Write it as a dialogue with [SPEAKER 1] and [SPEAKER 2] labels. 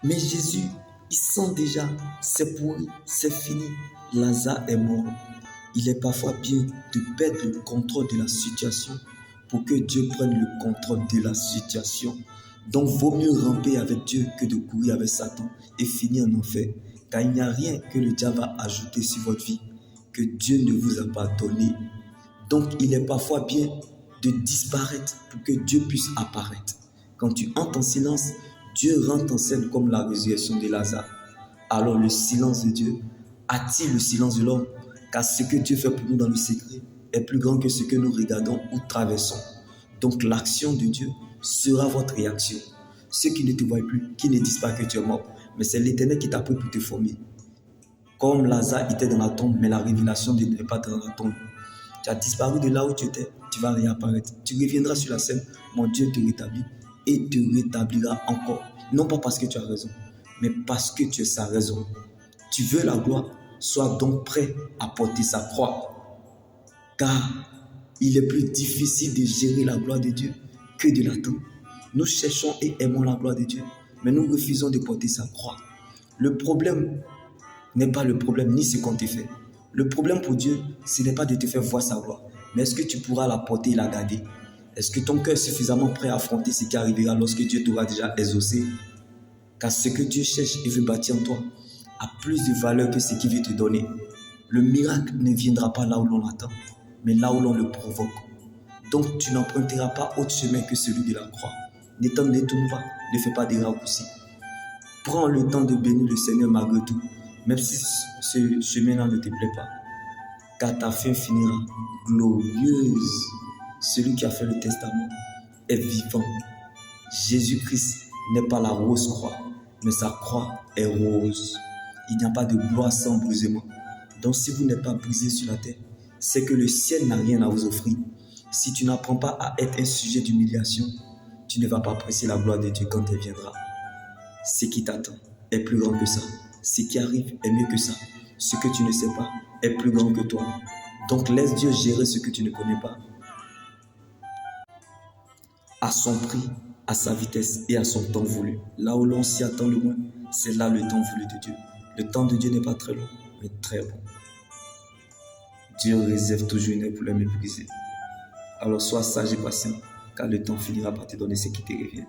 [SPEAKER 1] Mais Jésus, il sent déjà, c'est pourri, c'est fini. Lazare est mort. Il est parfois bien de perdre le contrôle de la situation pour que Dieu prenne le contrôle de la situation. Donc, vaut mieux ramper avec Dieu que de courir avec Satan et finir en enfer. Car il n'y a rien que le diable va ajouter sur votre vie que Dieu ne vous a pas donné. Donc, il est parfois bien de disparaître pour que Dieu puisse apparaître. Quand tu entres en silence, Dieu rentre en scène comme la résurrection de Lazare. Alors le silence de Dieu attire le silence de l'homme, car ce que Dieu fait pour nous dans le secret est plus grand que ce que nous regardons ou traversons. Donc l'action de Dieu sera votre réaction. Ceux qui ne te voient plus, qui ne disent pas que tu es mort, mais c'est l'Éternel qui t'a pris pour te former. Comme Lazare était dans la tombe, mais la révélation n'est pas dans la tombe. Tu as disparu de là où tu étais, tu vas réapparaître. Tu reviendras sur la scène, mon Dieu te rétablit et te rétablira encore. Non pas parce que tu as raison, mais parce que tu es sa raison. Tu veux la gloire, sois donc prêt à porter sa croix. Car il est plus difficile de gérer la gloire de Dieu que de l'attendre. Nous cherchons et aimons la gloire de Dieu, mais nous refusons de porter sa croix. Le problème n'est pas le problème, ni ce qu'on te fait. Le problème pour Dieu, ce n'est pas de te faire voir sa gloire, mais est-ce que tu pourras la porter et la garder? Est-ce que ton cœur est suffisamment prêt à affronter ce qui arrivera lorsque Dieu t'aura déjà exaucé? Car ce que Dieu cherche et veut bâtir en toi a plus de valeur que ce qu'il veut te donner. Le miracle ne viendra pas là où l'on l'attend, mais là où l'on le provoque. Donc tu n'emprunteras pas autre chemin que celui de la croix. Ne t'en détourne pas, ne fais pas des raccourcis. Prends le temps de bénir le Seigneur malgré tout, même si ce chemin-là ne te plaît pas. Car ta fin finira glorieuse. Celui qui a fait le testament est vivant. Jésus-Christ n'est pas la rose croix, mais sa croix est rose. Il n'y a pas de gloire sans brisement. Donc si vous n'êtes pas brisé sur la terre, c'est que le ciel n'a rien à vous offrir. Si tu n'apprends pas à être un sujet d'humiliation, tu ne vas pas apprécier la gloire de Dieu quand elle viendra. Ce qui t'attend est plus grand que ça. Ce qui arrive est mieux que ça. Ce que tu ne sais pas est plus grand que toi. Donc laisse Dieu gérer ce que tu ne connais pas. À son prix, à sa vitesse et à son temps voulu. Là où l'on s'y attend le moins, c'est là le temps voulu de Dieu. Le temps de Dieu n'est pas très long, mais très bon. Dieu réserve toujours une aide pour les mépriser. Alors sois sage et patient, car le temps finira par te donner ce qui te revient.